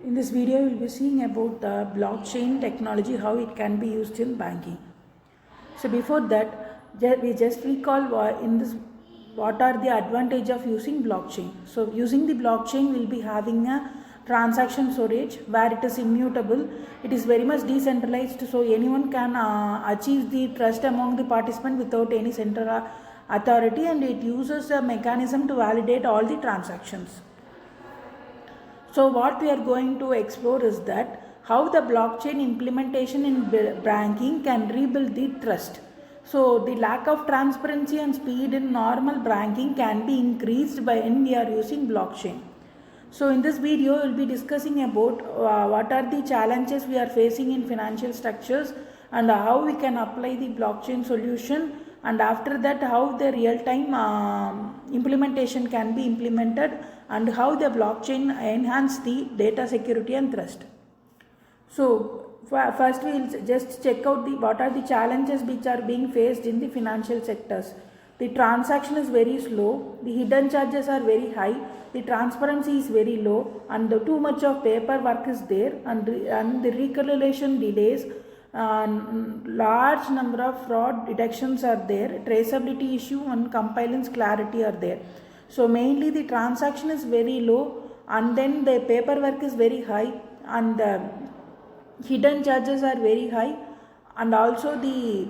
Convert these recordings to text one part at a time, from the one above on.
In this video, we will be seeing about the blockchain technology, how it can be used in banking. So before that, we just recall what are the advantage of using blockchain. So using the blockchain, we'll be having a transaction storage where it is immutable. It is very much decentralized, so anyone can achieve the trust among the participant without any central authority, and it uses a mechanism to validate all the transactions. So what we are going to explore is that how the blockchain implementation in banking can rebuild the trust. So the lack of transparency and speed in normal banking can be increased by when we are using blockchain. So in this video, we will be discussing about what are the challenges we are facing in financial structures and how we can apply the blockchain solution, and after that how the real-time implementation can be implemented, and how the blockchain enhance the data security and trust. So first we will just check out what are the challenges which are being faced in the financial sectors. The transaction is very slow, the hidden charges are very high, the transparency is very low, and too much of paperwork is there, and the reconciliation delays, large number of fraud detections are there, traceability issue and compliance clarity are there. So mainly the transaction is very low, and then the paperwork is very high, and the hidden charges are very high, and also the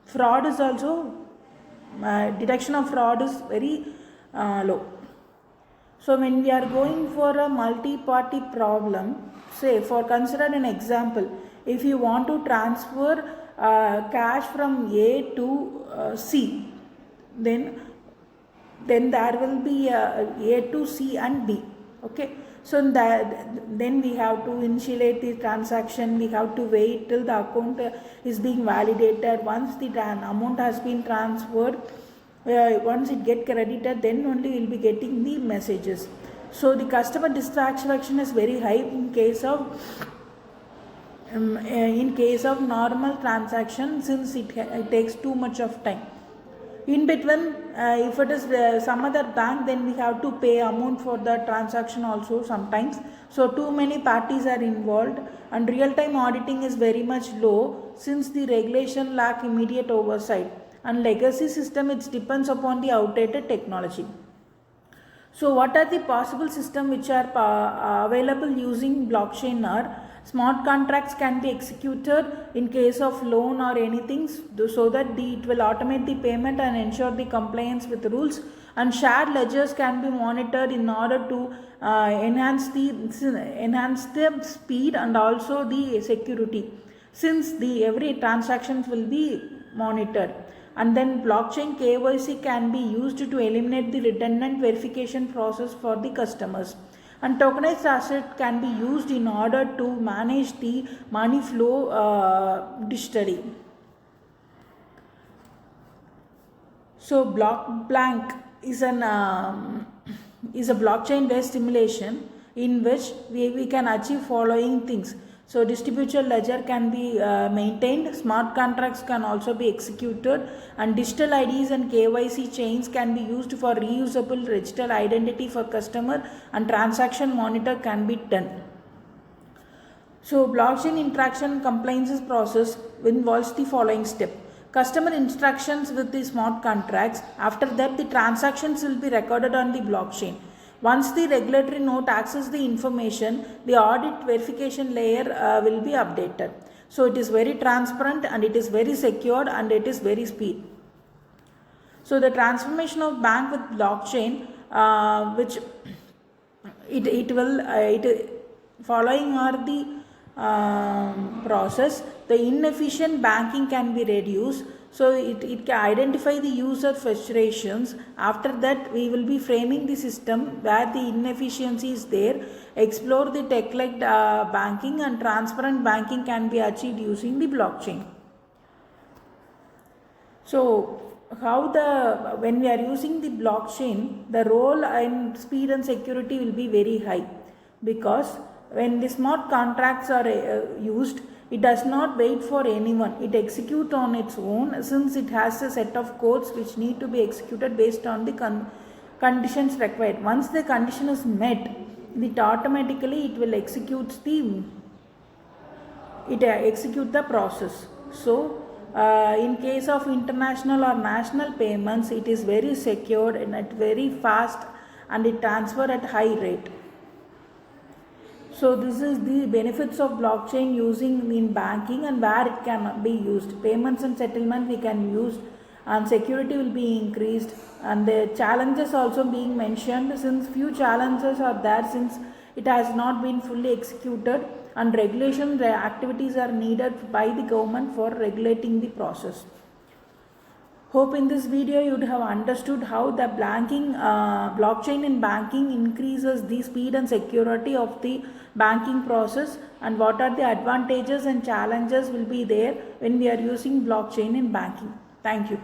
fraud is also detection of fraud is very low. So when we are going for a multi-party problem, say for consider an example, if you want to transfer cash from A to C, then there will be A to C and B. Okay, so then we have to initiate the transaction, we have to wait till the account is being validated. Once the amount has been transferred, once it get credited, then only we will be getting the messages. So the customer dissatisfaction is very high in case of normal transaction, since it takes too much of time. In between, if it is some other bank, then we have to pay amount for the transaction also sometimes. So too many parties are involved, and real-time auditing is very much low, since the regulation lack immediate oversight, and legacy system, it depends upon the outdated technology. So what are the possible systems which are available using blockchain are: smart contracts can be executed in case of loan or anything, so that it will automate the payment and ensure the compliance with rules, and shared ledgers can be monitored in order to enhance the speed and also the security, since every transactions will be monitored. And then blockchain KYC can be used to eliminate the redundant verification process for the customers. And tokenized asset can be used in order to manage the money flow digitally. So blank is a blockchain based simulation in which we can achieve following things. So distributed ledger can be maintained, smart contracts can also be executed, and digital IDs and KYC chains can be used for reusable digital identity for customer, and transaction monitor can be done. So blockchain interaction compliance process involves the following step: customer instructions with the smart contracts. After that, the transactions will be recorded on the blockchain. Once the regulatory node accesses the information, the audit verification layer will be updated. So it is very transparent, and it is very secure, and it is very speed. So the transformation of bank with blockchain, which following are the process. The inefficient banking can be reduced, so it can identify the user frustrations. After that, we will be framing the system where the inefficiency is there, explore the tech-led banking, and transparent banking can be achieved using the blockchain. So when we are using the blockchain, the role in speed and security will be very high, because when the smart contracts are used, it does not wait for anyone. It executes on its own, since it has a set of codes which need to be executed based on the conditions required. Once the condition is met, it automatically it will execute the process. So in case of international or national payments, it is very secured and at very fast, and it transfer at high rate. So this is the benefits of blockchain using in banking and where it can be used. Payments and settlement we can use, and security will be increased, and the challenges also being mentioned, since few challenges are there since it has not been fully executed, and regulation activities are needed by the government for regulating the process. Hope in this video you would have understood how the blockchain in banking increases the speed and security of the banking process, and what are the advantages and challenges will be there when we are using blockchain in banking. Thank you.